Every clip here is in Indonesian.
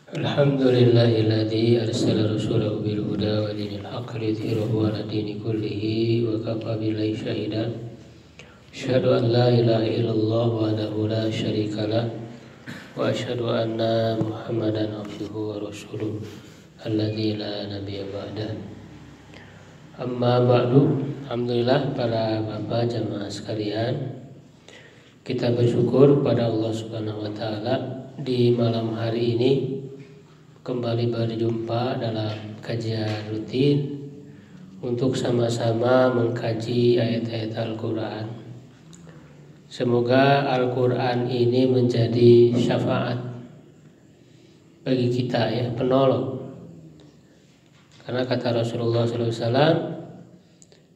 Alhamdulillahilladzi arsala rasulahu bil huda wa dinil haqqi liyudhhirahu 'ala dini kullihi wa kafa billahi shahidan. Asyhadu an la ilaha illallah wahdahu la syarika lah wa asyhadu anna Muhammadan abduhu wa rasuluh alladzi la nabiyya ba'dah. Amma ba'du. Alhamdulillah para bapak jamaah sekalian, kita bersyukur pada Allah Subhanahu wa taala di malam hari ini kembali berjumpa dalam kajian rutin untuk sama-sama mengkaji ayat-ayat Al-Quran. Semoga Al-Quran ini menjadi syafaat bagi kita, ya, penolong. Karena kata Rasulullah SAW,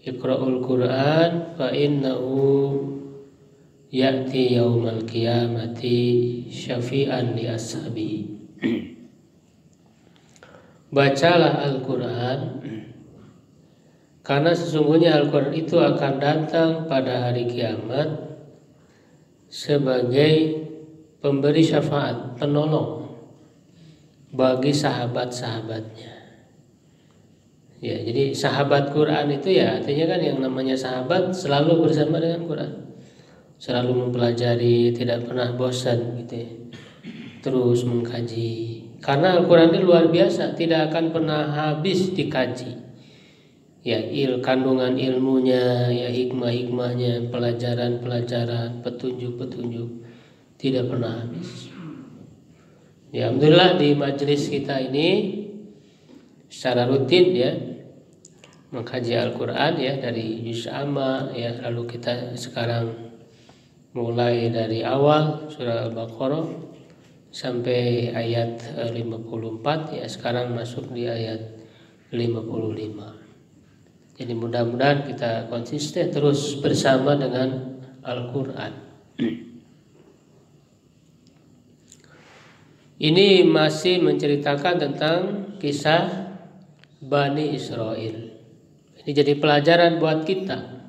Iqra'ul Quran fa innahu ya'ti yaumal qiyamati syafi'an li ashabi. Bacalah Al-Quran, karena sesungguhnya Al-Quran itu akan datang pada hari kiamat sebagai pemberi syafaat, penolong bagi sahabat-sahabatnya. Ya, jadi sahabat Quran itu ya artinya kan yang namanya sahabat selalu bersama dengan Quran, selalu mempelajari, tidak pernah bosan gitu ya, terus mengkaji. Karena Al-Quran ini luar biasa, tidak akan pernah habis dikaji. Ya, kandungan ilmunya, ya hikmah-hikmahnya, pelajaran-pelajaran, petunjuk-petunjuk tidak pernah habis. Ya, alhamdulillah di majelis kita ini secara rutin ya mengkaji Al-Quran ya dari juz amma ya, lalu kita sekarang mulai dari awal surah Al-Baqarah sampai ayat 54 ya, sekarang masuk di ayat 55. Jadi mudah-mudahan kita konsisten terus bersama dengan Al-Quran. Ini masih menceritakan tentang kisah Bani Israel. Ini jadi pelajaran buat kita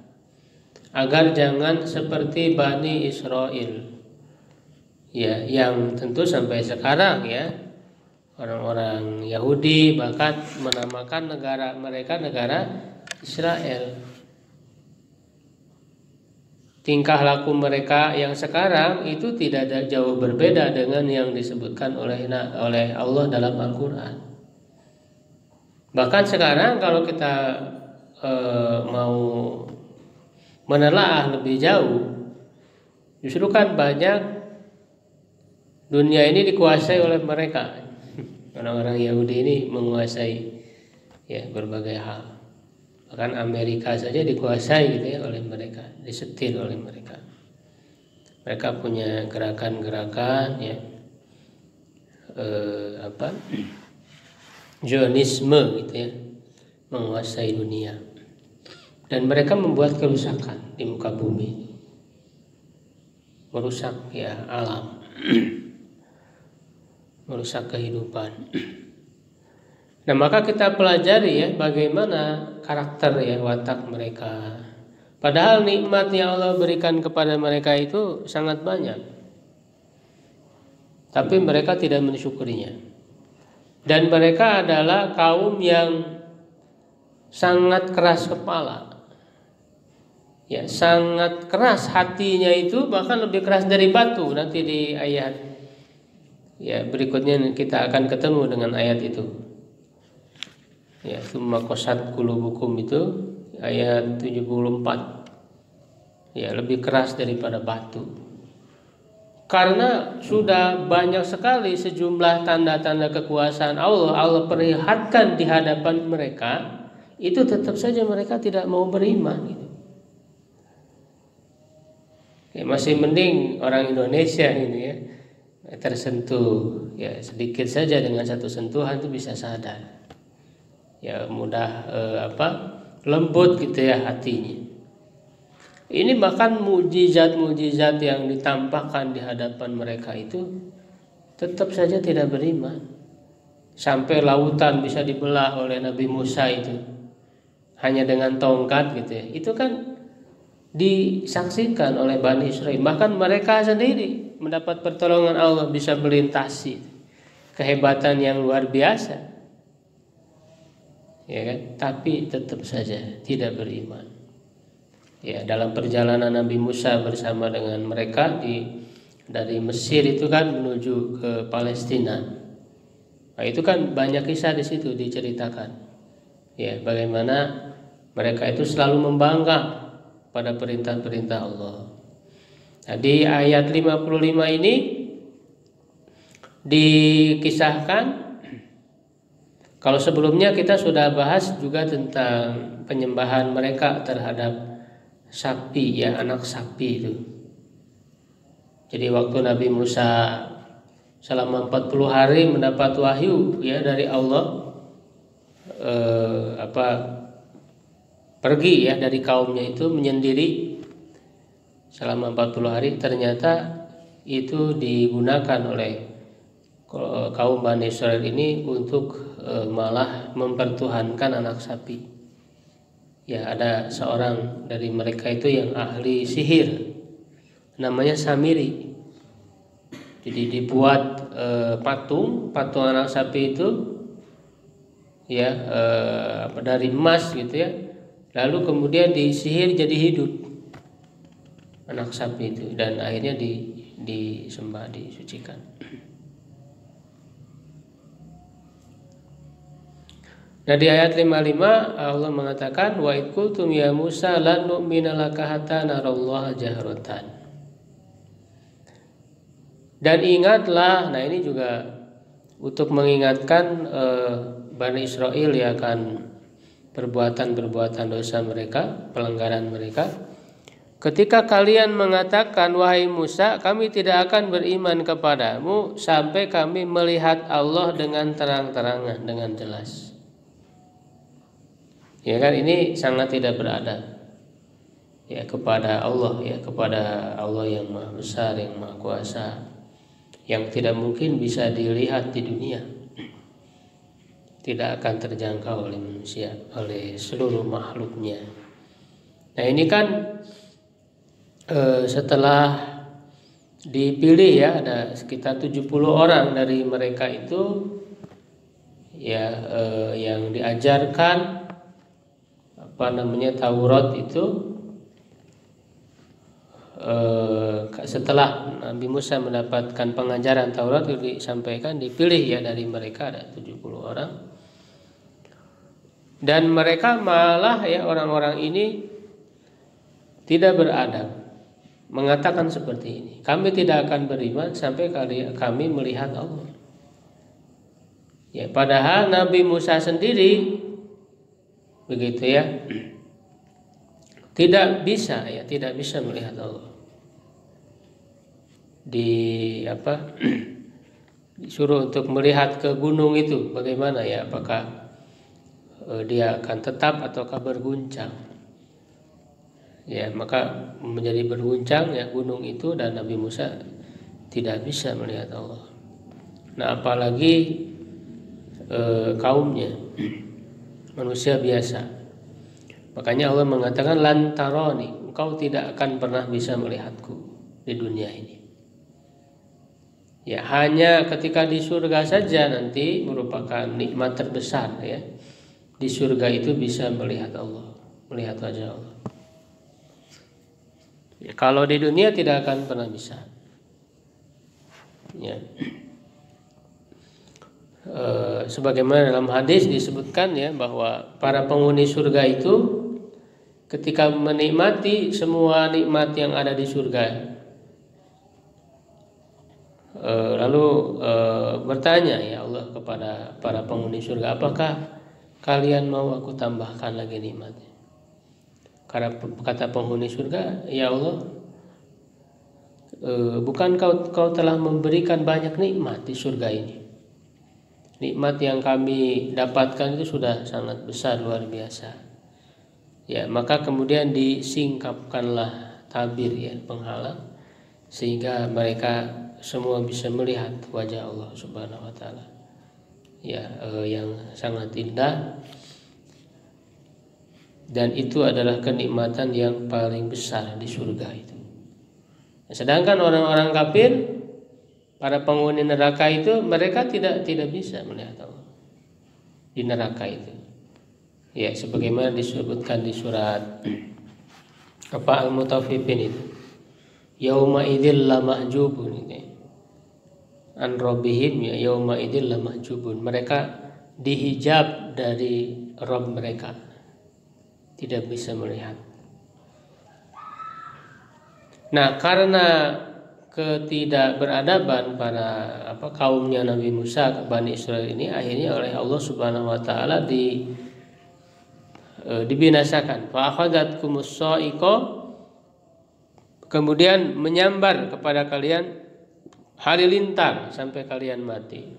agar jangan seperti Bani Israel. Ya, yang tentu sampai sekarang ya orang-orang Yahudi bahkan menamakan negara mereka negara Israel. Tingkah laku mereka yang sekarang itu tidak ada jauh berbeda dengan yang disebutkan oleh Allah dalam Al-Quran. Bahkan sekarang kalau kita mau menelaah lebih jauh, justru kan banyak dunia ini dikuasai oleh mereka. Orang-orang Yahudi ini menguasai ya berbagai hal. Bahkan Amerika saja dikuasai gitu ya oleh mereka, disetir oleh mereka. Mereka punya gerakan-gerakan ya Zionisme gitu ya, menguasai dunia. Dan mereka membuat kerusakan di muka bumi. Merusak ya alam. Merusak kehidupan. Nah, maka kita pelajari ya bagaimana karakter ya watak mereka. Padahal nikmat yang Allah berikan kepada mereka itu sangat banyak, tapi mereka tidak mensyukurinya. Dan mereka adalah kaum yang sangat keras kepala. Ya, sangat keras hatinya itu, bahkan lebih keras dari batu. Nanti di ayat ya berikutnya kita akan ketemu dengan ayat itu. Ya, summa qasat qulubukum itu ayat 74. Ya, lebih keras daripada batu. Karena sudah banyak sekali sejumlah tanda-tanda kekuasaan Allah perlihatkan di hadapan mereka, itu tetap saja mereka tidak mau beriman gitu. Ya, masih mending orang Indonesia ini ya tersentuh ya sedikit saja dengan satu sentuhan itu bisa sadar. Ya mudah lembut gitu ya hatinya. Ini bahkan mukjizat-mukjizat yang ditampakkan di hadapan mereka itu tetap saja tidak beriman. Sampai lautan bisa dibelah oleh Nabi Musa itu hanya dengan tongkat gitu ya. Itu kan disaksikan oleh Bani Israel. Bahkan mereka sendiri mendapat pertolongan Allah bisa melintasi. kehebatan yang luar biasa, ya kan? Tapi tetap saja tidak beriman. Ya, dalam perjalanan Nabi Musa bersama dengan mereka dari Mesir itu kan menuju ke Palestina. Nah, itu kan banyak kisah di situ diceritakan. Ya, bagaimana mereka itu selalu membangkang pada perintah-perintah Allah. Nah, di ayat 55 ini dikisahkan, kalau sebelumnya kita sudah bahas juga tentang penyembahan mereka terhadap sapi, ya, anak sapi itu. Jadi waktu Nabi Musa selama 40 hari mendapat wahyu, ya, dari Allah, pergi, ya, dari kaumnya itu menyendiri selama 40 hari, ternyata itu digunakan oleh kaum Bani Israel ini untuk malah mempertuhankan anak sapi. Ya, ada seorang dari mereka itu yang ahli sihir, namanya Samiri. Jadi dibuat patung anak sapi itu, ya, dari emas gitu, ya. Lalu kemudian disihir jadi hidup anak sapi itu, dan akhirnya disembah, disucikan. Nah, di ayat 55 Allah mengatakan, wa id qultum ya Musa lan nu'mina laka hatta narallaha jahratan. Dan ingatlah, nah ini juga untuk mengingatkan Bani Israel, ya, akan perbuatan-perbuatan dosa mereka, pelanggaran mereka. Ketika kalian mengatakan, wahai Musa, kami tidak akan beriman kepadamu sampai kami melihat Allah dengan terang-terangan, dengan jelas. Ya kan, ini sangat tidak beradab, ya, kepada Allah, ya, kepada Allah yang Maha Besar, yang Maha Kuasa, yang tidak mungkin bisa dilihat di dunia, tidak akan terjangkau oleh manusia, oleh seluruh makhluknya. Nah, ini kan setelah dipilih, ya, ada sekitar 70 orang dari mereka itu, ya, yang diajarkan Taurat itu, setelah Nabi Musa mendapatkan pengajaran Taurat itu disampaikan, dipilih, ya, dari mereka ada 70 orang. Dan mereka malah, ya, orang-orang ini tidak beradab, mengatakan seperti ini, kami tidak akan beriman sampai kami melihat Allah. Ya, padahal Nabi Musa sendiri begitu, ya, tidak bisa melihat Allah. Disuruh untuk melihat ke gunung itu, bagaimana, ya, apakah dia akan tetap ataukah berguncang? Ya, maka menjadi berguncang, ya, gunung itu, dan Nabi Musa tidak bisa melihat Allah. Nah, apalagi kaumnya, manusia biasa. Makanya Allah mengatakan, lan tarani, engkau tidak akan pernah bisa melihatku di dunia ini. Ya, hanya ketika di surga saja nanti merupakan nikmat terbesar, ya. Di surga itu bisa melihat Allah, melihat wajah Allah. Ya, kalau di dunia tidak akan pernah bisa. Ya. Sebagaimana dalam hadis disebutkan, ya, bahwa para penghuni surga itu ketika menikmati semua nikmat yang ada di surga, lalu bertanya, ya Allah, kepada para penghuni surga, apakah kalian mau aku tambahkan lagi nikmatnya? Kata penghuni surga, ya Allah, bukan kau telah memberikan banyak nikmat di surga ini? Nikmat yang kami dapatkan itu sudah sangat besar, luar biasa. Ya, maka kemudian disingkapkanlah tabir, ya, penghalang, sehingga mereka semua bisa melihat wajah Allah Subhanahu wa taala. Ya, yang sangat indah, dan itu adalah kenikmatan yang paling besar di surga itu. Sedangkan orang-orang kafir para penghuni neraka itu mereka tidak bisa melihat Allah di neraka itu. Ya, sebagaimana disebutkan di surat Al-Mutaffifin itu. Yauma idzil lamahjubun itu. An rabbihim ya yauma idzil lamahjubun. Mereka dihijab dari Rabb mereka. Tidak bisa melihat. Nah, karena ketidakberadaban para kaumnya Nabi Musa ke Bani Israil ini, akhirnya oleh Allah Subhanahu wa taala dibinasakan. Fa akhadhatkumus sa'iqah, kemudian menyambar kepada kalian halilintar sampai kalian mati.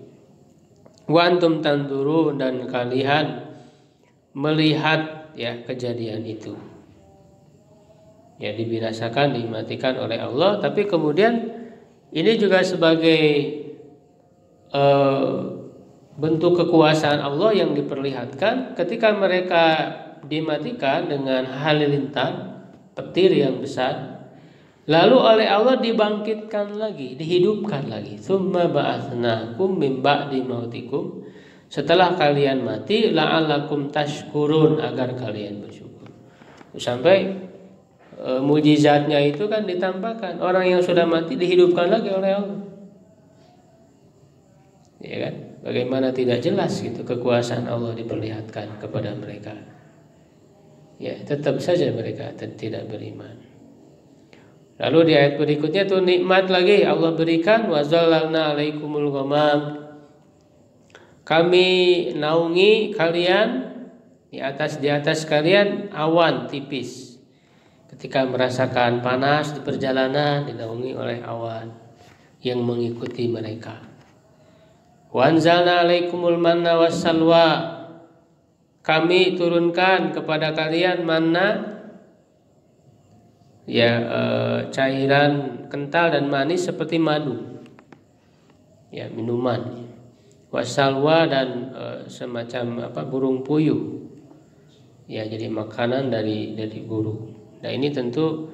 Wa antum tandurun, dan kalian melihat ya kejadian itu. Ya, dibinasakan, dimatikan oleh Allah. Tapi kemudian ini juga sebagai bentuk kekuasaan Allah yang diperlihatkan ketika mereka dimatikan dengan halilintar, petir yang besar, lalu oleh Allah dibangkitkan lagi, dihidupkan lagi. Tsumma ba'atsnakum min ba'di mautikum, setelah kalian mati, la'allakum tashkurun, agar kalian bersyukur. Sampai mujizatnya itu kan ditampakkan, orang yang sudah mati dihidupkan lagi oleh Allah. Ya kan? Bagaimana tidak jelas gitu kekuasaan Allah diperlihatkan kepada mereka. Ya, tetap saja mereka tidak beriman. Lalu di ayat berikutnya tuh nikmat lagi Allah berikan, wa zallalna 'alaikumul ghamam. Kami naungi kalian di atas kalian awan tipis. Ketika merasakan panas di perjalanan, dinaungi oleh awan yang mengikuti mereka. Wa anzalna 'alaikumul manna wassalwa. Kami turunkan kepada kalian manna, ya cairan kental dan manis seperti madu, ya minuman. Wassalwa, dan semacam burung puyuh, ya jadi makanan dari burung. Nah, ini tentu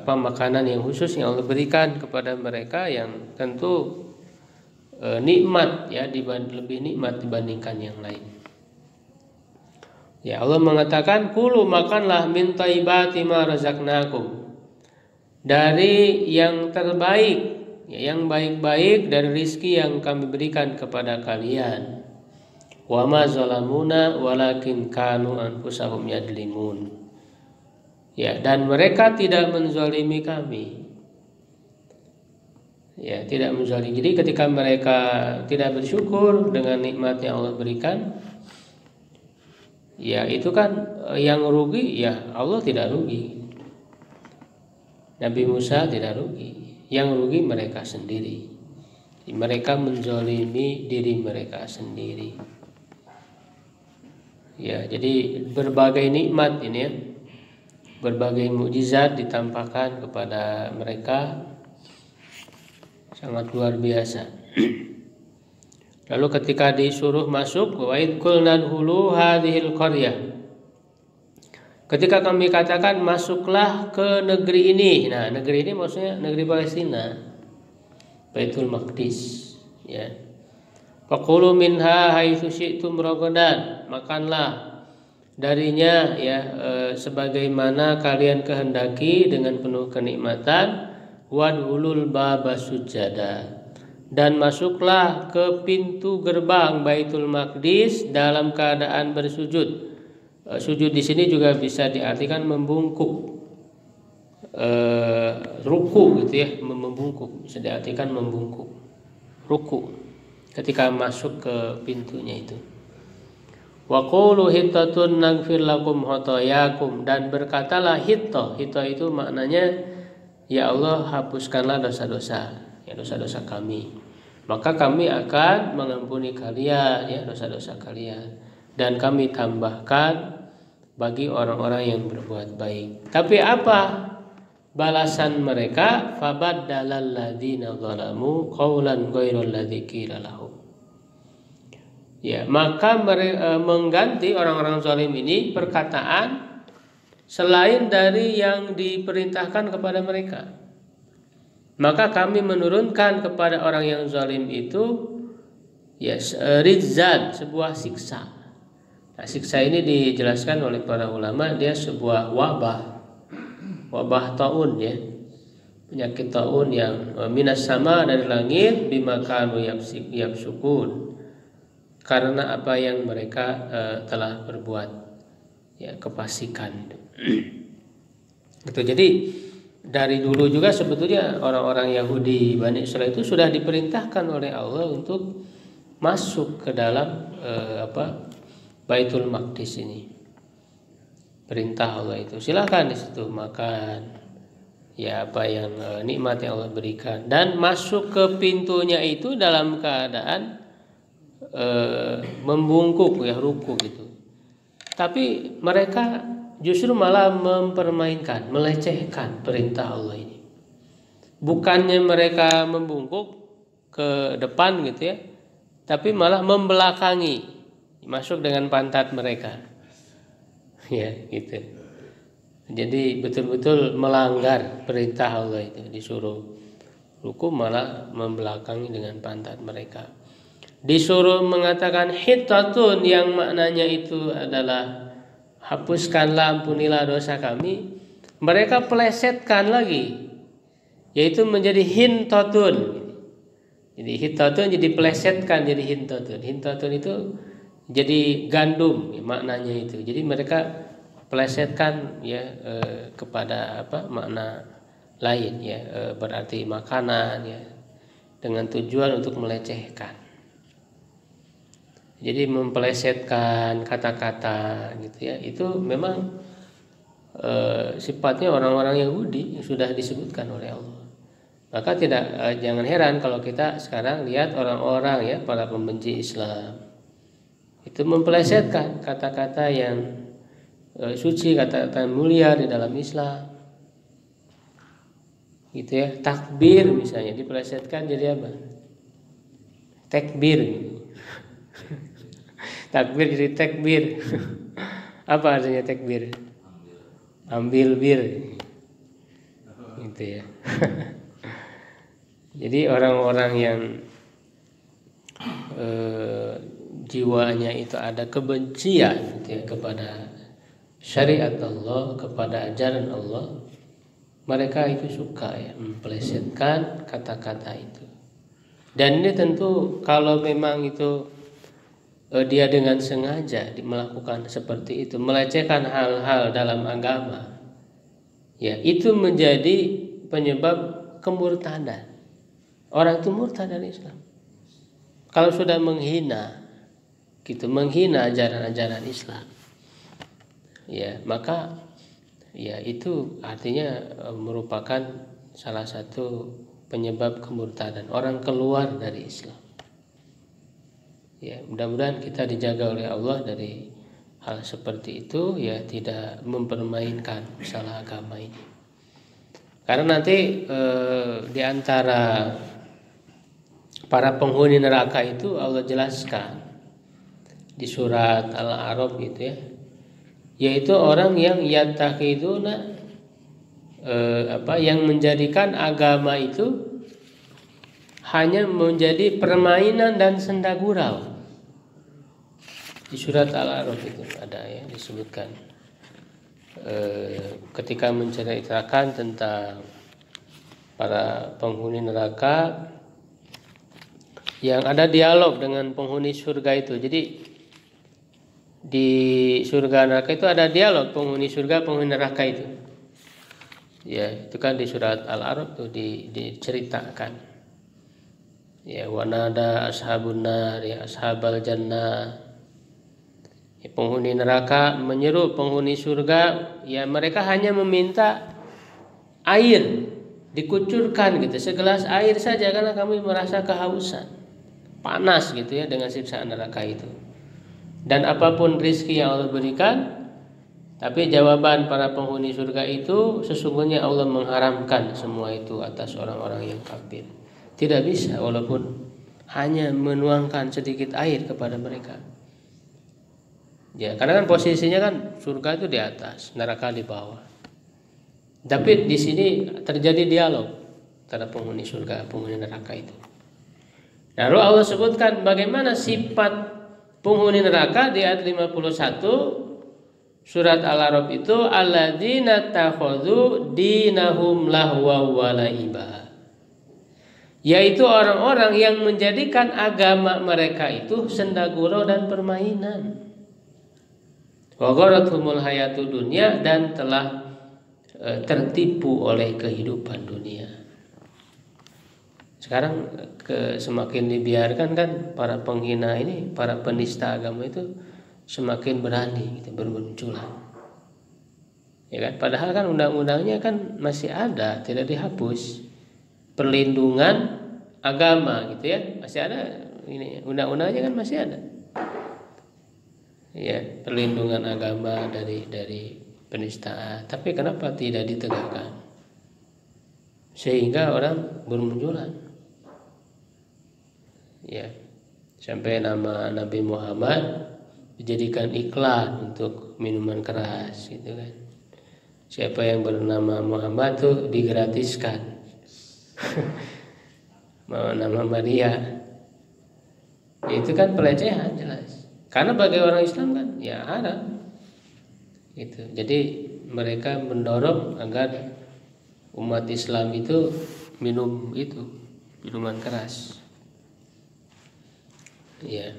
makanan yang khusus yang Allah berikan kepada mereka, yang tentu nikmat, ya lebih nikmat dibandingkan yang lain. Ya, Allah mengatakan, kulu, makanlah min thayyibati ma razaqnakum, dari yang terbaik, ya, yang baik-baik dari rizki yang kami berikan kepada kalian. Wa ma zalamuna walakin kanu anfusahum yadlimun. Ya, dan mereka tidak menzalimi kami. Ya, tidak menzalimi. Jadi ketika mereka tidak bersyukur dengan nikmat yang Allah berikan, ya itu kan yang rugi ya Allah, tidak rugi. Nabi Musa tidak rugi. Yang rugi mereka sendiri. Mereka menzalimi diri mereka sendiri. Ya, jadi berbagai nikmat ini ya, berbagai mukjizat ditampakkan kepada mereka, sangat luar biasa. Lalu ketika disuruh masuk, wa id qulna dkhulu hadhil qaryah, ketika kami katakan masuklah ke negeri ini. Nah, negeri ini maksudnya negeri Palestina, Baitul Maqdis, ya. Faqulu minha haitsu syi'tum ragadan, makanlah darinya ya sebagaimana kalian kehendaki dengan penuh kenikmatan. Wadhulul baba sujada, dan masuklah ke pintu gerbang Baitul Maqdis dalam keadaan bersujud. Sujud di sini juga bisa diartikan membungkuk, ruku gitu ya, membungkuk, bisa diartikan membungkuk, ruku ketika masuk ke pintunya itu. Wa qulu hittatun naghfir lakum khotoyakum, dan berkatalah Hitta itu maknanya, ya Allah hapuskanlah dosa-dosa, ya dosa-dosa kami, maka kami akan mengampuni kalian ya dosa-dosa kalian, dan kami tambahkan bagi orang-orang yang berbuat baik. Tapi apa balasan mereka? Fabaddalal ladzina zalamu qawlan ghairal ladzi qila lahum. Ya, maka mengganti orang-orang zalim ini perkataan selain dari yang diperintahkan kepada mereka. Maka kami menurunkan kepada orang yang zalim itu ya rizan, sebuah siksa. Nah, siksa ini dijelaskan oleh para ulama, dia sebuah wabah taun ya, penyakit taun yang minas sama dari langit bima kanu yafsukun, karena apa yang mereka telah berbuat ya, kefasikan. Gitu. Jadi dari dulu juga sebetulnya orang-orang Yahudi Bani Israil itu sudah diperintahkan oleh Allah untuk masuk ke dalam Baitul Maqdis ini. Perintah Allah itu silakan di situ makan ya apa yang nikmat yang Allah berikan, dan masuk ke pintunya itu dalam keadaan membungkuk ya, ruku gitu. Tapi mereka justru malah mempermainkan, melecehkan perintah Allah ini. Bukannya mereka membungkuk ke depan gitu ya, tapi malah membelakangi, masuk dengan pantat mereka ya gitu. Jadi betul-betul melanggar perintah Allah itu, disuruh ruku malah membelakangi dengan pantat mereka. Disuruh mengatakan hittatun yang maknanya itu adalah hapuskanlah, ampunilah dosa kami, mereka plesetkan lagi, yaitu menjadi hintatun. Jadi hintatun jadi plesetkan jadi hintatun. Hintatun itu jadi gandum ya, maknanya itu. Jadi mereka plesetkan ya kepada makna lain ya, berarti makanan ya, dengan tujuan untuk melecehkan. Jadi memplesetkan kata-kata gitu ya, itu memang sifatnya orang-orang Yahudi yang sudah disebutkan oleh Allah. Maka jangan heran kalau kita sekarang lihat orang-orang ya, para pembenci Islam itu memplesetkan kata-kata yang suci, kata-kata mulia di dalam Islam. Gitu ya, takbir misalnya diplesetkan jadi apa? Takbir. Takbir jadi takbir. Apa artinya takbir? Ambil bir. Gitu ya. Jadi orang-orang yang jiwanya itu ada kebencian gitu ya, kepada syariat Allah, kepada ajaran Allah, mereka itu suka ya memplesetkan kata-kata itu. Dan ini tentu kalau memang itu dia dengan sengaja melakukan seperti itu, melecehkan hal-hal dalam agama, ya itu menjadi penyebab kemurtadan. Orang itu murtad dari Islam kalau sudah menghina ajaran-ajaran Islam, ya maka ya itu artinya merupakan salah satu penyebab kemurtadan, orang keluar dari Islam. Ya mudah-mudahan kita dijaga oleh Allah dari hal seperti itu ya, tidak mempermainkan masalah agama ini. Karena nanti di antara para penghuni neraka itu Allah jelaskan di surat Al-A'raf gitu ya, yaitu orang yang yattaqiduna yang menjadikan agama itu hanya menjadi permainan dan senda gurau. Di surat Al-A'raf itu ada ya disebutkan ketika menceritakan tentang para penghuni neraka yang ada dialog dengan penghuni surga itu. Jadi di surga neraka itu ada dialog penghuni surga penghuni neraka itu. Ya, itu kan di surat Al-A'raf tuh diceritakan. Ya, wanada ashabun nar ya ashabal jannah. Ya, penghuni neraka menyeru penghuni surga, ya mereka hanya meminta air dikucurkan gitu, segelas air saja karena kami merasa kehausan. Panas gitu ya dengan siksaan neraka itu. Dan apapun rizki yang Allah berikan, tapi jawaban para penghuni surga itu sesungguhnya Allah mengharamkan semua itu atas orang-orang yang kafir. Tidak bisa walaupun hanya menuangkan sedikit air kepada mereka. Ya, karena kan posisinya kan surga itu di atas, neraka di bawah. Tapi di sini terjadi dialog. antara penghuni surga, penghuni neraka itu. Lalu Allah sebutkan bagaimana sifat penghuni neraka di ayat 51 surat Al-A'raf itu, alladzina takhadhu dinahum lahwa wa laiba. Yaitu orang-orang yang menjadikan agama mereka itu senda gurau dan permainan. Wa gharathumul hayatud dunya, dan telah tertipu oleh kehidupan dunia. Sekarang semakin dibiarkan kan para penghina ini, para penista agama itu semakin berani gitu, bermunculan. Ya kan, padahal kan undang-undangnya kan masih ada, tidak dihapus. Perlindungan agama gitu ya, masih ada, ini undang-undangnya kan masih ada. Ya, perlindungan agama dari penistaan. Tapi kenapa tidak ditegakkan? Sehingga orang bermunculan. Ya, sampai nama Nabi Muhammad dijadikan iklan untuk minuman keras gitu kan. Siapa yang bernama Muhammad tuh digratiskan. Mau nama Maria, itu kan pelecehan jelas. Karena bagi orang Islam kan ya haram. Gitu. Jadi mereka mendorong agar umat Islam itu minum itu minuman keras. Ya.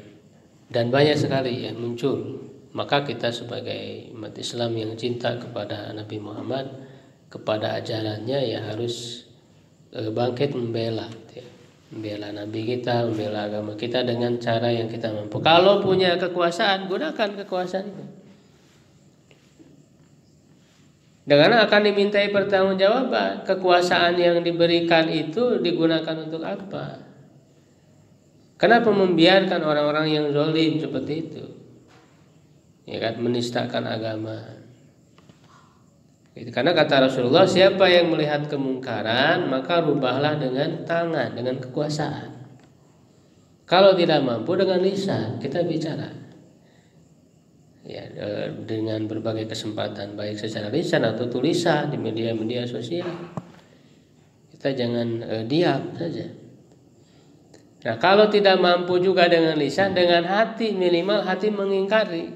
Dan banyak sekali yang muncul. Maka kita sebagai umat Islam yang cinta kepada Nabi Muhammad, kepada ajarannya, ya harus bangkit membela gitu ya. Membela Nabi kita, membela agama kita dengan cara yang kita mampu. Kalau punya kekuasaan, gunakan kekuasaan itu. Dengan akan dimintai pertanggungjawaban. Kekuasaan yang diberikan itu digunakan untuk apa? Kenapa membiarkan orang-orang yang zalim seperti itu? Ya kan, menistakan agama. Karena kata Rasulullah, siapa yang melihat kemungkaran maka rubahlah dengan tangan, dengan kekuasaan. Kalau tidak mampu dengan lisan, kita bicara. Ya, dengan berbagai kesempatan, baik secara lisan atau tulisan di media-media sosial. Kita jangan diam saja. Nah, kalau tidak mampu juga dengan lisan, dengan hati, minimal hati mengingkari.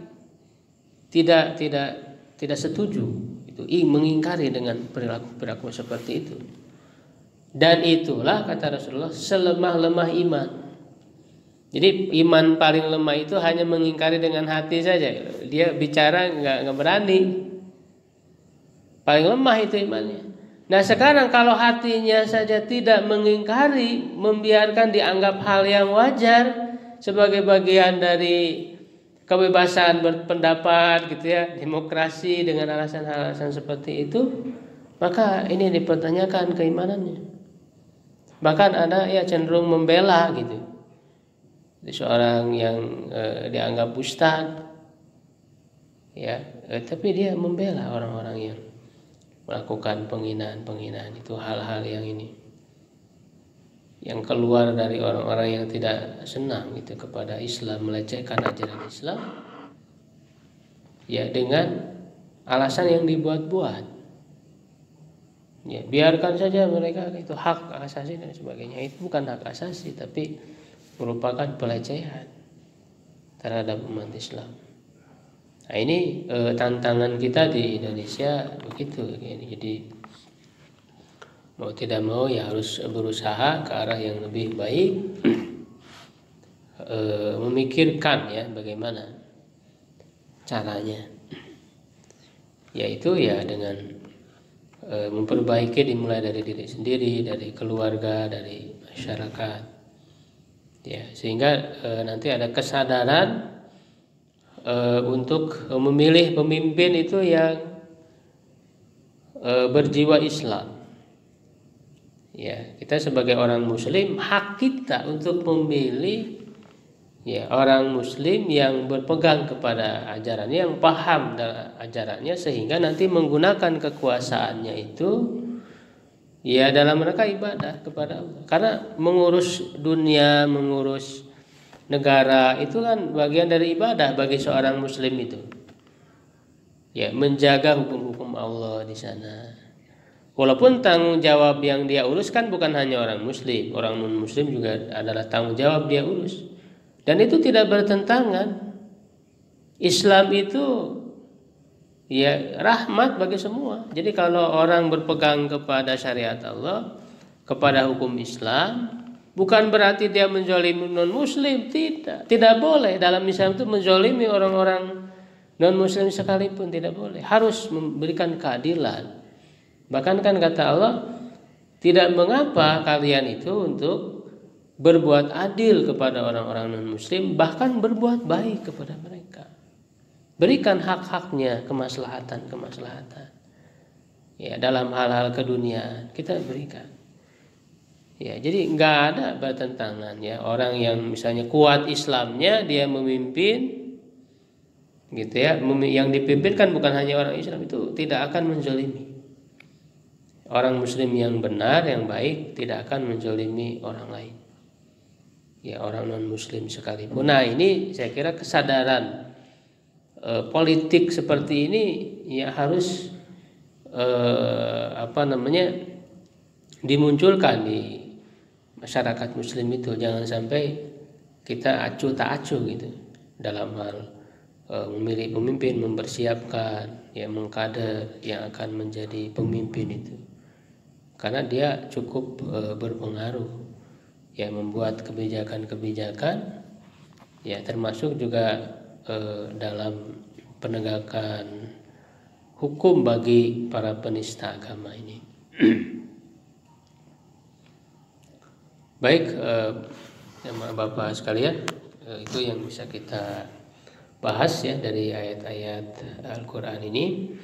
Tidak setuju. Itu mengingkari dengan perilaku seperti itu. Dan itulah kata Rasulullah selemah-lemah iman. Jadi iman paling lemah itu hanya mengingkari dengan hati saja. Dia bicara nggak berani. Paling lemah itu imannya. Nah sekarang kalau hatinya saja tidak mengingkari, membiarkan dianggap hal yang wajar sebagai bagian dari kebebasan berpendapat gitu ya, demokrasi dengan alasan-alasan seperti itu, maka ini dipertanyakan keimanannya. Bahkan ada ya cenderung membela gitu. Seorang yang dianggap ustaz ya, tapi dia membela orang-orang yang melakukan penghinaan itu, hal-hal yang ini yang keluar dari orang-orang yang tidak senang gitu kepada Islam, melecehkan ajaran Islam ya dengan alasan yang dibuat-buat. Ya, biarkan saja mereka, itu hak asasi dan sebagainya. Itu bukan hak asasi, tapi merupakan pelecehan terhadap umat Islam. Nah, ini tantangan kita di Indonesia begitu. Jadi mau tidak mau ya harus berusaha ke arah yang lebih baik, memikirkan ya bagaimana caranya, yaitu ya dengan memperbaiki, dimulai dari diri sendiri, dari keluarga, dari masyarakat ya, sehingga nanti ada kesadaran untuk memilih pemimpin itu yang berjiwa Islam. Ya, kita sebagai orang muslim hak kita untuk memilih ya orang muslim yang berpegang kepada ajarannya, yang paham dalam ajarannya, sehingga nanti menggunakan kekuasaannya itu ya dalam rangka ibadah kepada Allah. Karena mengurus dunia, mengurus negara itu kan bagian dari ibadah bagi seorang muslim itu. Ya, menjaga hukum-hukum Allah di sana. Walaupun tanggung jawab yang dia urus kan bukan hanya orang muslim, orang non muslim juga adalah tanggung jawab dia urus. Dan itu tidak bertentangan. Islam itu ya rahmat bagi semua. Jadi kalau orang berpegang kepada syariat Allah, kepada hukum Islam, bukan berarti dia menzalimi non muslim, tidak boleh. Dalam Islam itu menzalimi orang-orang non muslim sekalipun tidak boleh. Harus memberikan keadilan. Bahkan kan kata Allah, tidak mengapa kalian itu untuk berbuat adil kepada orang-orang non muslim, bahkan berbuat baik kepada mereka. Berikan hak-haknya, kemaslahatan. Ya, dalam hal-hal keduniaan kita berikan. Ya, jadi nggak ada bertentangan ya. Orang yang misalnya kuat Islamnya, dia memimpin gitu ya. Yang dipimpin kan bukan hanya orang Islam, itu tidak akan menzalimi. Orang muslim yang benar, yang baik tidak akan menzalimi orang lain. Ya, orang non muslim sekalipun. Nah, ini saya kira kesadaran politik seperti ini ya harus dimunculkan di masyarakat muslim itu. Jangan sampai kita acuh tak acuh gitu dalam hal memilih pemimpin, mempersiapkan ya mengkader yang akan menjadi pemimpin itu, karena dia cukup berpengaruh ya, membuat kebijakan-kebijakan ya, termasuk juga dalam penegakan hukum bagi para penista agama ini. Baik, Bapak sekalian, itu yang bisa kita bahas ya dari ayat-ayat Al-Quran ini.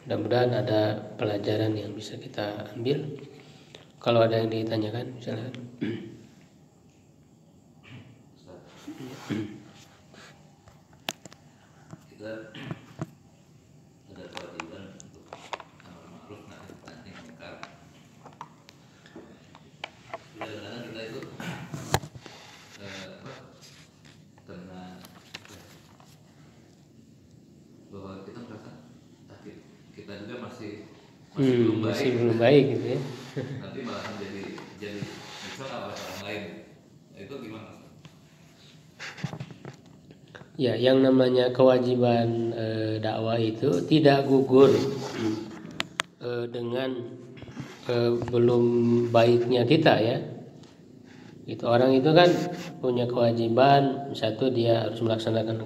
Mudah-mudahan ada pelajaran yang bisa kita ambil. Kalau ada yang ditanyakan, misalnya. Kita ada kewajiban untuk amar ma'ruf nahi munkar. Kadang-kadang kita itu karena bahwa kita merasa kita juga masih belum baik gitu ya. Nanti malah jadi misalnya oleh orang lain. Itu gimana? Ya, yang namanya kewajiban dakwah itu tidak gugur dengan belum baiknya kita ya. Itu orang itu kan punya kewajiban, satu dia harus melaksanakan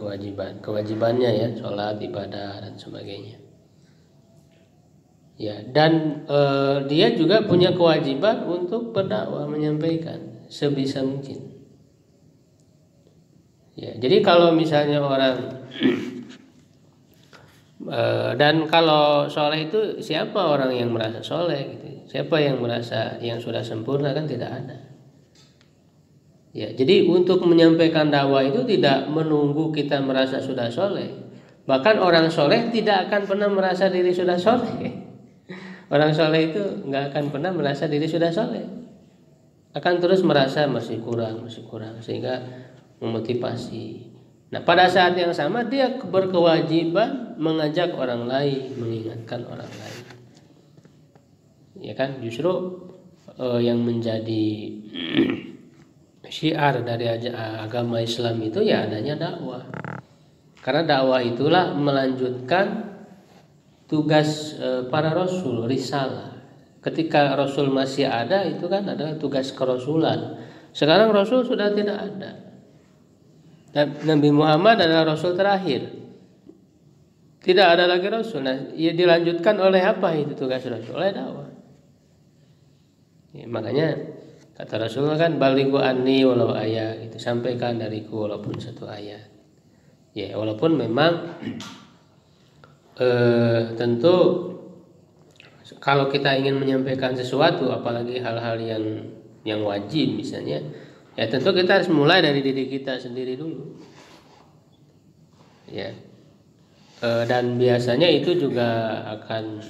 kewajibannya ya, sholat, ibadah dan sebagainya. Ya, dan dia juga punya kewajiban untuk berdakwah, menyampaikan sebisa mungkin. Ya, jadi kalau misalnya orang dan kalau soleh itu siapa orang yang merasa soleh gitu? Siapa yang merasa yang sudah sempurna? Kan tidak ada. Ya, jadi untuk menyampaikan dakwah itu tidak menunggu kita merasa sudah soleh. Bahkan orang soleh tidak akan pernah merasa diri sudah soleh. Orang soleh itu nggak akan pernah merasa diri sudah soleh. Akan terus merasa masih kurang, sehingga memotivasi. Nah, pada saat yang sama dia berkewajiban mengajak orang lain, mengingatkan orang lain. Ya kan, justru yang menjadi syiar dari agama Islam itu ya adanya dakwah. Karena dakwah itulah melanjutkan tugas para rasul, risalah. Ketika rasul masih ada, itu kan adalah tugas kerasulan. Sekarang rasul sudah tidak ada. Dan Nabi Muhammad adalah rasul terakhir. Tidak ada lagi rasul. Nah, ia dilanjutkan oleh apa itu tugas rasul? Oleh dakwah. Ya, makanya kata Rasulullah kan, balighu anni walau ayat, itu sampaikan dariku walaupun satu ayat. Ya, walaupun memang tentu kalau kita ingin menyampaikan sesuatu, apalagi hal-hal yang wajib misalnya, ya tentu kita harus mulai dari diri kita sendiri dulu. Ya. Dan biasanya itu juga akan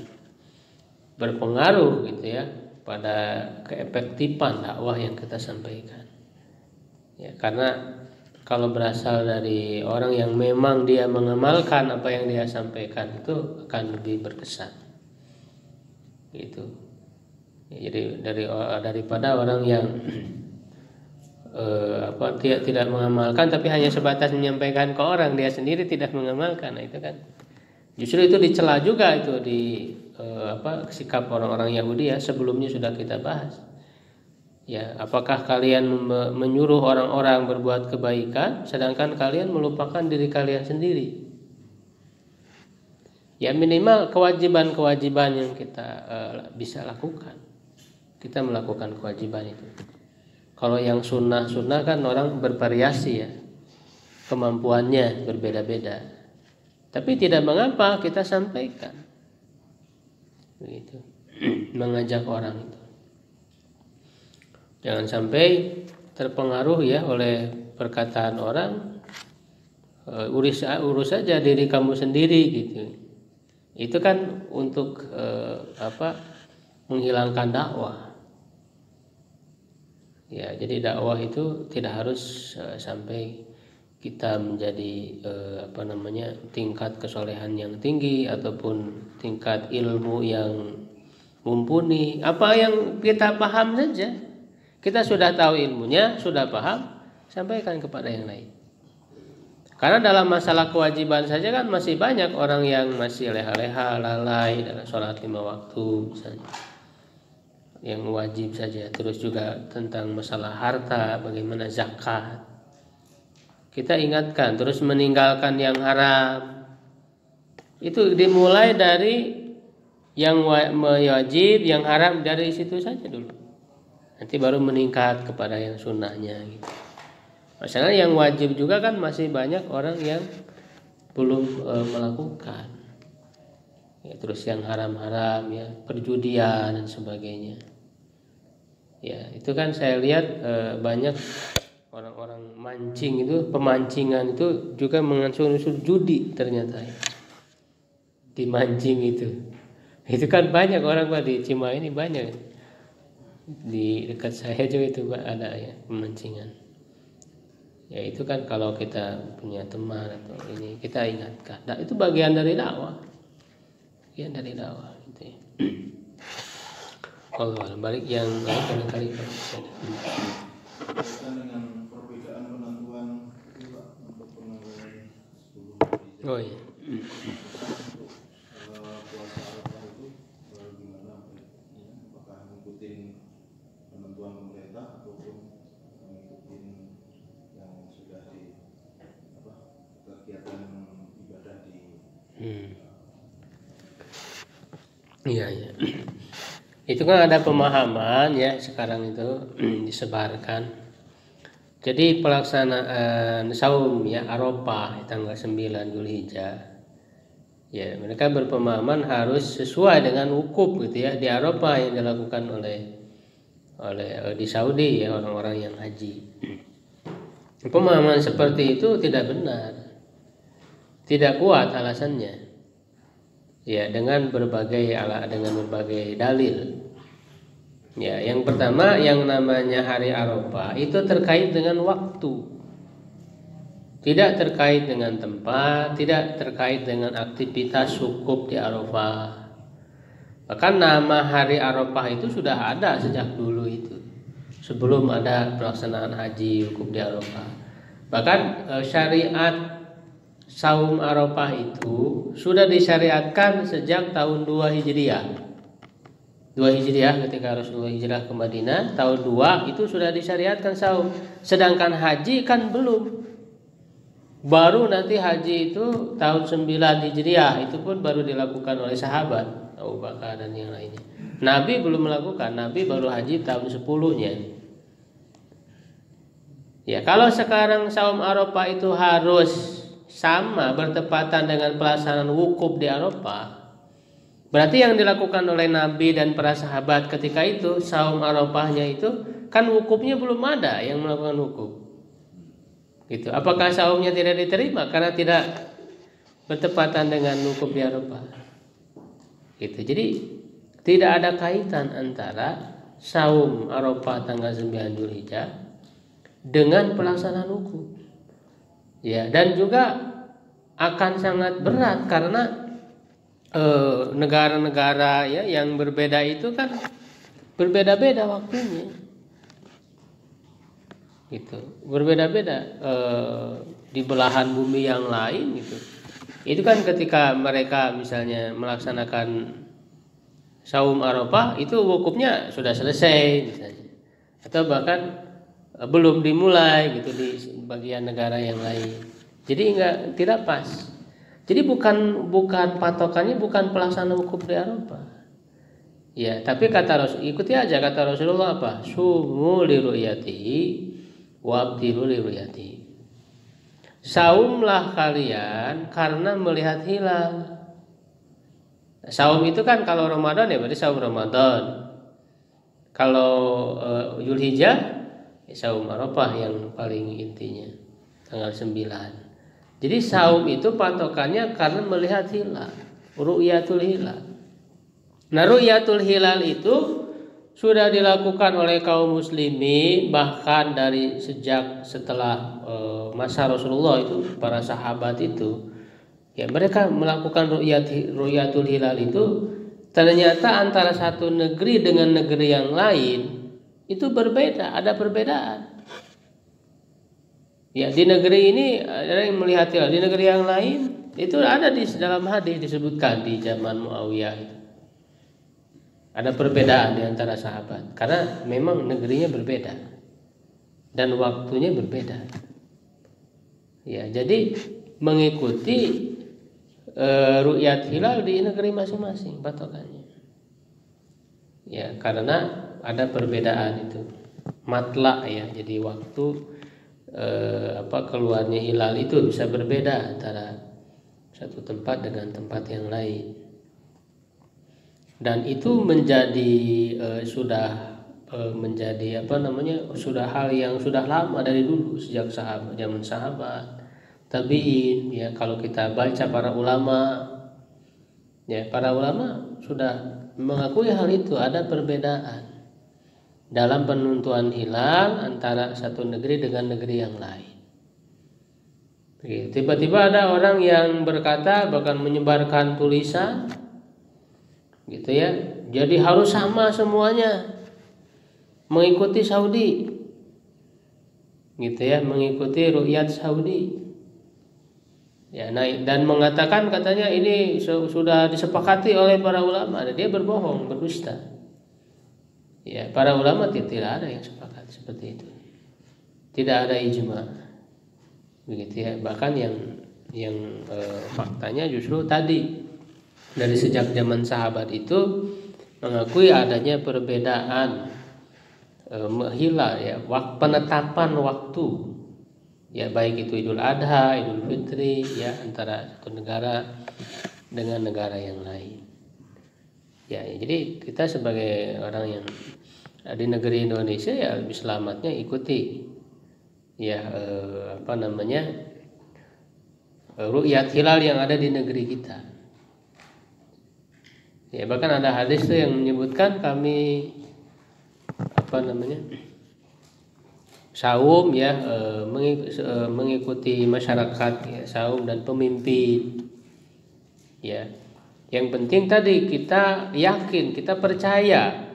berpengaruh gitu ya pada keefektifan dakwah yang kita sampaikan. Ya, karena kalau berasal dari orang yang memang dia mengamalkan apa yang dia sampaikan, itu akan lebih berkesan. Gitu. Jadi daripada orang yang tidak mengamalkan tapi hanya sebatas menyampaikan ke orang, dia sendiri tidak mengamalkan. Nah, itu kan justru itu dicela juga itu di sikap orang-orang Yahudi ya, sebelumnya sudah kita bahas. Ya, apakah kalian menyuruh orang-orang berbuat kebaikan sedangkan kalian melupakan diri kalian sendiri? Ya minimal kewajiban-kewajiban yang kita bisa lakukan. Kita melakukan kewajiban itu. Kalau yang sunnah kan orang bervariasi ya, kemampuannya berbeda-beda. Tapi tidak mengapa kita sampaikan, begitu, mengajak orang itu. Jangan sampai terpengaruh ya oleh perkataan orang, urus saja diri kamu sendiri gitu. Itu kan untuk menghilangkan dakwah. Ya, jadi dakwah itu tidak harus sampai kita menjadi tingkat kesolehan yang tinggi ataupun tingkat ilmu yang mumpuni. Apa yang kita paham saja, kita sudah tahu ilmunya, sudah paham, sampaikan kepada yang lain. Karena dalam masalah kewajiban saja kan masih banyak orang yang masih leha-leha, lalai dalam sholat 5 waktu misalnya, yang wajib saja. Terus juga tentang masalah harta, bagaimana zakat, kita ingatkan. Terus meninggalkan yang haram, itu dimulai dari yang wajib, yang haram, dari situ saja dulu. Nanti baru meningkat kepada yang sunnahnya gitu. Masalahnya yang wajib juga kan masih banyak orang yang belum melakukan. Ya, terus yang haram-haram ya, perjudian dan sebagainya. Ya, itu kan saya lihat banyak orang-orang mancing itu, pemancingan itu juga mengandung unsur judi ternyata. Ya. Dimancing itu. Itu kan banyak orang Pak di Cimahi ini banyak. Di dekat saya juga itu Pak ada ya pemancingan. Ya itu kan kalau kita punya teman atau ini kita ingatkan. Nah, itu bagian dari dakwah. Bagian dari dakwah gitu ya. Kalau balik yang lain kali dengan perbedaan penentuan itu Pak untuk penanggalan 10 Oh iya. puasa Arafah itu gimana? Apakah mengikuti penentuan pemerintah ataupun mengikuti yang sudah di kegiatan ibadah di Iya. Itu kan ada pemahaman ya sekarang itu disebarkan. Jadi pelaksanaan saum ya Arafah tanggal 9 Zulhijjah. Ya, mereka berpemahaman harus sesuai dengan wukuf gitu ya di Arafah yang dilakukan oleh di Saudi ya orang-orang yang haji. Pemahaman seperti itu tidak benar. Tidak kuat alasannya. Ya, dengan berbagai dalil. Ya, yang pertama yang namanya hari Arafah itu terkait dengan waktu. Tidak terkait dengan tempat, tidak terkait dengan aktivitas wukuf di Arafah. Bahkan nama hari Arafah itu sudah ada sejak dulu itu. Sebelum ada pelaksanaan haji wukuf di Arafah. Bahkan syariat saum Arafah itu sudah disyariatkan sejak tahun 2 Hijriah. 2 Hijriah ketika Rasulullah hijrah ke Madinah, tahun 2 itu sudah disyariatkan saum. Sedangkan haji kan belum. Baru nanti haji itu tahun 9 Hijriah, itu pun baru dilakukan oleh sahabat Abu Bakar dan yang lainnya. Nabi belum melakukan, Nabi baru haji tahun 10-nya. Ya, kalau sekarang saum Arafah itu harus sama bertepatan dengan pelaksanaan wukuf di Arafah, berarti yang dilakukan oleh Nabi dan para sahabat ketika itu saum Arafahnya itu kan wukufnya belum ada yang melakukan wukuf. Gitu. Apakah saumnya tidak diterima karena tidak bertepatan dengan wukuf di Arafah? Gitu. Jadi tidak ada kaitan antara saum Arafah tanggal 9 Zulhijjah dengan pelaksanaan wukuf. Ya, dan juga akan sangat berat karena negara-negara ya yang berbeda itu kan berbeda-beda waktunya. Gitu. Berbeda-beda di belahan bumi yang lain gitu. Itu kan ketika mereka misalnya melaksanakan saum Arafah itu wukufnya sudah selesai misalnya. Atau bahkan belum dimulai gitu di bagian negara yang lain. Jadi tidak pas. Jadi bukan patokannya bukan pelaksanaan wukuf di Arafah. Ya, tapi kata Rasul, ikuti aja kata Rasulullah apa? Sumu li ru'yatihi wabtilu li ru'yatihi. Saumlah kalian karena melihat hilal. Saum itu kan kalau Ramadan ya berarti saum Ramadan. Kalau Zulhijjah ya saum Arafah yang paling intinya tanggal 9. Jadi saum itu patokannya karena melihat hilal, ru'yatul hilal. Nah, ru'yatul hilal itu sudah dilakukan oleh kaum muslimin bahkan dari sejak setelah masa Rasulullah itu para sahabat itu ya mereka melakukan ru'yatul hilal itu ternyata antara satu negeri dengan negeri yang lain itu berbeda, ada perbedaan. Ya, di negeri ini ada yang melihat hilal, di negeri yang lain itu ada di dalam hadis disebutkan di zaman Muawiyah itu. Ada perbedaan di antara sahabat karena memang negerinya berbeda dan waktunya berbeda. Ya, jadi mengikuti ru'yat hilal di negeri masing-masing patokannya. Ya, karena ada perbedaan itu. Matla ya, jadi waktu keluarnya hilal itu bisa berbeda antara satu tempat dengan tempat yang lain. Dan itu menjadi menjadi sudah hal yang sudah lama dari dulu sejak zaman sahabat tabi'in ya. Kalau kita baca para ulama sudah mengakui hal itu, ada perbedaan dalam penentuan hilal antara satu negeri dengan negeri yang lain. Tiba-tiba ada orang yang berkata bahkan menyebarkan tulisan gitu ya, jadi harus sama semuanya mengikuti Saudi gitu ya, mengikuti ru'yat Saudi ya. Nah, dan mengatakan katanya ini sudah disepakati oleh para ulama. Dia berbohong, berdusta ya. Para ulama tidak ada yang sepakat seperti itu, tidak ada ijma begitu ya. Bahkan yang faktanya justru tadi dari sejak zaman sahabat itu mengakui adanya perbedaan hilal ya, penetapan waktu ya, baik itu Idul Adha, Idul Fitri ya, antara satu negara dengan negara yang lain ya. Jadi kita sebagai orang yang di negeri Indonesia ya lebih selamatnya ikuti ya ru'yat hilal yang ada di negeri kita. Ya, bahkan ada hadis tuh yang menyebutkan kami saum ya, mengikuti masyarakat ya, saum dan pemimpin ya. Yang penting tadi kita yakin, kita percaya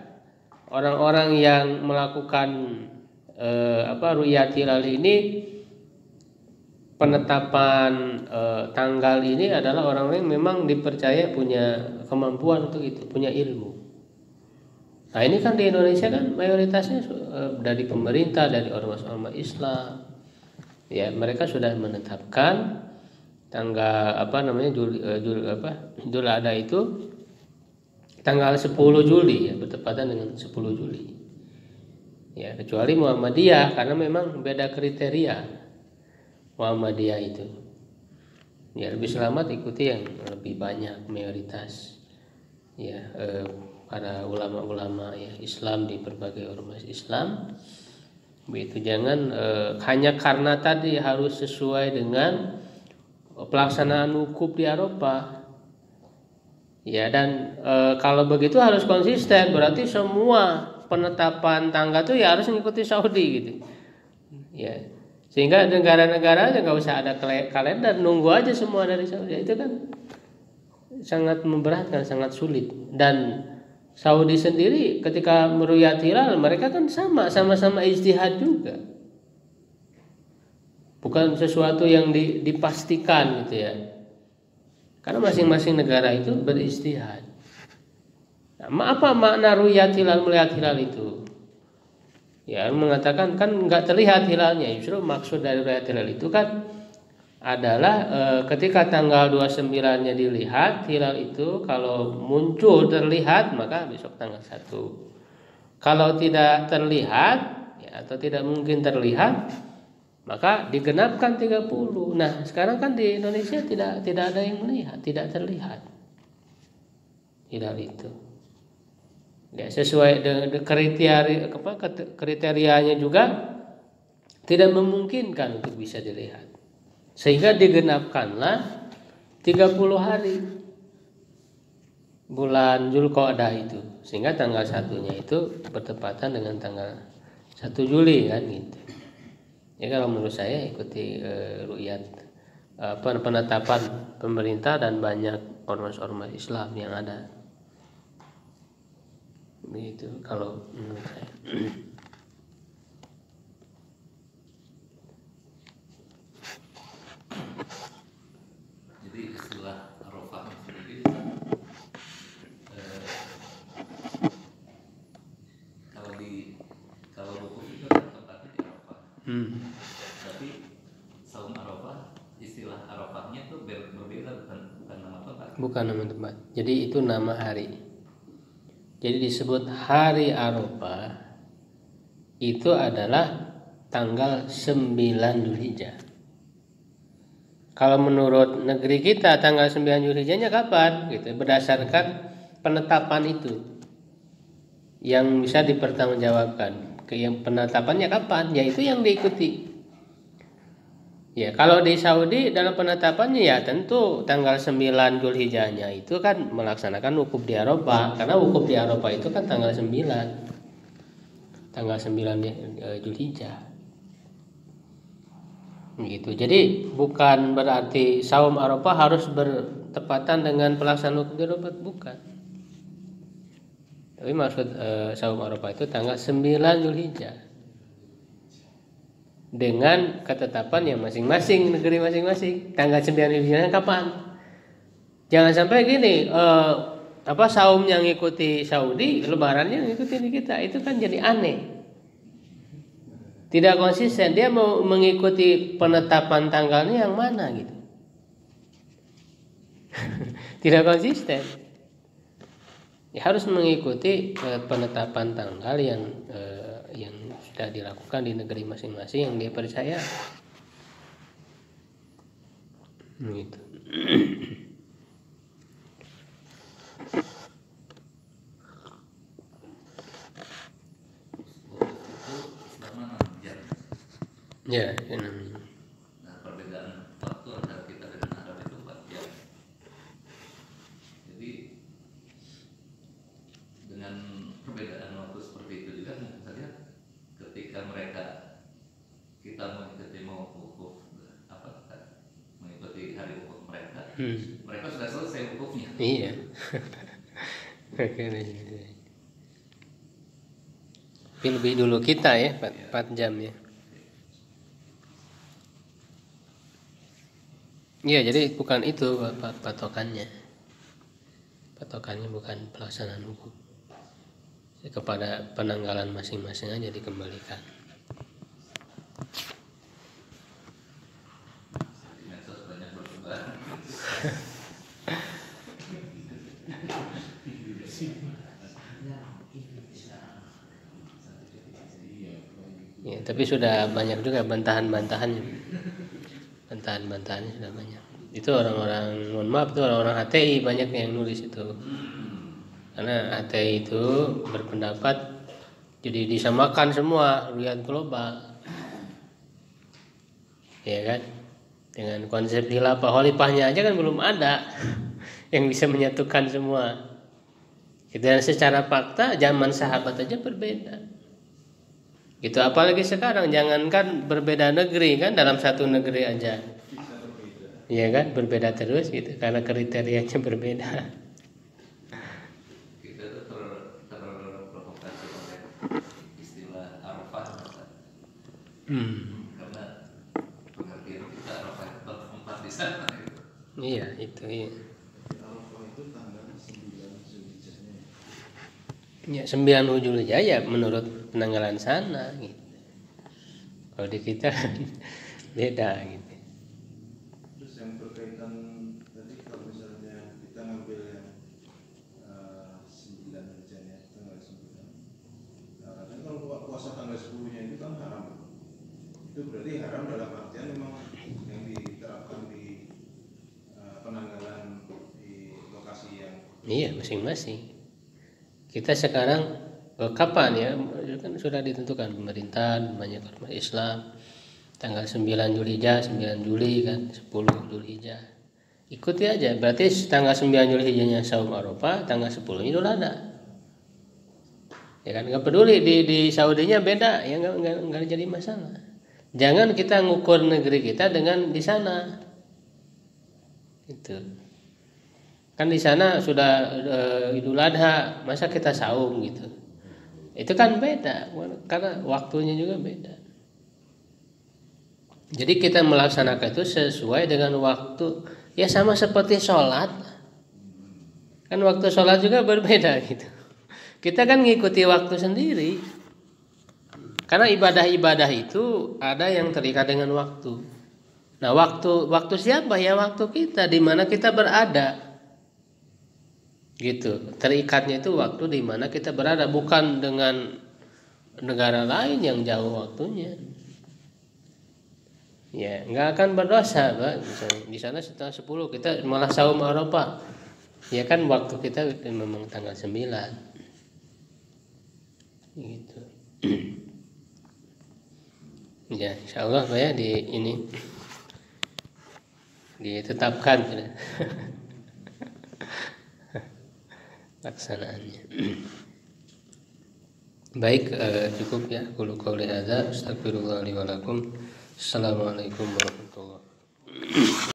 orang-orang yang melakukan ru'yat hilal ini, penetapan tanggal ini adalah orang-orang yang memang dipercaya punya kemampuan untuk itu, punya ilmu. Nah, ini kan di Indonesia kan mayoritasnya dari pemerintah, dari ormas-ormas Islam. Ya, mereka sudah menetapkan tanggal Idul Adha itu tanggal 10 Juli ya, bertepatan dengan 10 Juli. Ya, kecuali Muhammadiyah karena memang beda kriteria Muhammadiyah itu. Ya, lebih selamat ikuti yang lebih banyak mayoritas. Ya, para ulama-ulama ya Islam di berbagai ormas Islam. Begitu, jangan hanya karena tadi harus sesuai dengan pelaksanaan wukuf di Arafah. Ya, dan kalau begitu harus konsisten, berarti semua penetapan tanggal itu ya harus mengikuti Saudi gitu. Ya. Sehingga negara-negara aja nggak usah ada kalender, nunggu aja semua dari Saudi. Itu kan sangat memberatkan, sangat sulit. Dan Saudi sendiri ketika meruyat hilal mereka kan sama-sama ijtihad juga. Bukan sesuatu yang dipastikan gitu ya. Karena masing-masing negara itu berijtihad. Nah, apa makna ruyat hilal, melihat hilal itu? Ya, mengatakan kan nggak terlihat hilalnya. Justru maksud dari ruyat hilal itu kan adalah ketika tanggal 29-nya dilihat hilal itu, kalau muncul terlihat maka besok tanggal 1. Kalau tidak terlihat ya, atau tidak mungkin terlihat maka digenapkan 30. Nah, sekarang kan di Indonesia tidak ada yang melihat, tidak terlihat hilal itu. Ya, sesuai dengan kriterianya juga tidak memungkinkan untuk bisa dilihat. Sehingga digenapkanlah 30 hari bulan Zulqa'dah itu. Sehingga tanggal 1-nya itu bertepatan dengan tanggal 1 Juli kan gitu. Ya, kalau menurut saya ikuti ru'yat penetapan pemerintah dan banyak ormas-ormas Islam yang ada. Begitu kalau menurut saya. Jadi istilah Arafah sendiri kalau wukuf itu kan tempatnya di Arafah. Tapi saum Arafah, istilah Arafahnya itu berbeda, bukan nama tempat. Bukan nama tempat. Jadi itu nama hari. Jadi disebut hari Arafah itu adalah tanggal 9 Dzulhijjah. Kalau menurut negeri kita tanggal 9 Dzulhijjahnya kapan? Gitu. Berdasarkan penetapan itu yang bisa dipertanggungjawabkan. Yang penetapannya kapan? Ya itu yang diikuti. Ya, kalau di Saudi dalam penetapannya ya tentu tanggal 9 Dzulhijjahnya itu kan melaksanakan wukuf di Arafah, karena wukuf di Arafah itu kan tanggal 9. Tanggal 9 Dzulhijjah. Gitu. Jadi bukan berarti saum Arafah harus bertepatan dengan pelaksanaan wukuf di Arafah, bukan. Tapi maksud saum Arafah itu tanggal 9 Dzulhijjah. Dengan ketetapan yang masing-masing negeri masing-masing. Tanggal 9 Dzulhijjah kapan? Jangan sampai gini, saum yang ngikuti Saudi, lebarannya ngikuti di kita, itu kan jadi aneh. Tidak konsisten, dia mau mengikuti penetapan tanggalnya yang mana gitu. Tidak konsisten. Ya, harus mengikuti penetapan tanggal yang sudah dilakukan di negeri masing-masing yang dia percaya. Gitu. Ya, Nah, perbedaan waktu antara kita dengan Arab itu 4 jam. Jadi dengan perbedaan waktu seperti itu juga mungkin saja ketika kita mau wukuf mengikuti hari wukuf mereka, mereka sudah selesai wukufnya. Iya. Tapi lebih dulu kita ya, 4 jam ya. Iya, jadi bukan itu patokannya. Patokannya bukan pelaksanaan hukum. Kepada penanggalan masing-masing aja dikembalikan. Di medsos banyak bertebaran. Ya, tapi sudah banyak juga bantahan-bantahannya. Bantahan-bantahannya sudah banyak. Itu orang-orang, mohon maaf, itu orang-orang HTI banyak yang nulis itu. Karena HTI itu berpendapat jadi disamakan semua ru'yat global. Ya kan? Dengan konsep khilafah, khalifahnya aja kan belum ada yang bisa menyatukan semua. Dan secara fakta zaman sahabat aja berbeda. Gitu, apalagi sekarang, jangankan berbeda negeri kan, dalam satu negeri aja. Iya kan, berbeda terus gitu karena kriterianya berbeda. Kita tuh Karena pengertian kita Arafah itu tempat di sana gitu. Iya itu iya. Arafah itu tanggal 9 Zulhijjahnya. Ya 9 Zulhijjah ya menurut penanggalan sana gitu. Kalau di kita beda gitu. Terus yang berkaitan tadi kalau misalnya kita ngambil yang 9 Zulhijjahnya tanggal 9. Nah, kan kalau puasa tanggal 10-nya itu kan haram. Itu berarti haram dalam artian memang yang diterapkan di penanggalan di lokasi yang Iya masing-masing. Kita sekarang kapan ya kan sudah ditentukan pemerintah banyak ormas Islam tanggal 9 Zulhijjah 9 Juli kan 10 Zulhijjah ikuti aja berarti tanggal 9 Zulhijjahnya saum Arafah tanggal 10 Idul Adha ya kan nggak peduli di Saudinya beda ya nggak jadi masalah jangan kita ngukur negeri kita dengan di sana itu kan di sana sudah Idul Adha masa kita saum gitu itu kan beda karena waktunya juga beda jadi kita melaksanakan itu sesuai dengan waktu ya sama seperti sholat kan waktu sholat juga berbeda gitu kita kan ngikuti waktu sendiri karena ibadah-ibadah itu ada yang terikat dengan waktu nah waktu siapa ya waktu kita di mana kita berada gitu terikatnya itu waktu di mana kita berada bukan dengan negara lain yang jauh waktunya ya nggak akan berdosa Pak di sana setelah 10 kita malah saum Arafah ya kan waktu kita memang tanggal 9 gitu ya insyaallah Pak ya di ini ditetapkan laksanaannya. Baik cukup ya qul qouli hadza astaghfirullah li wa lakum. Assalamualaikum warahmatullahi wabarakatuh.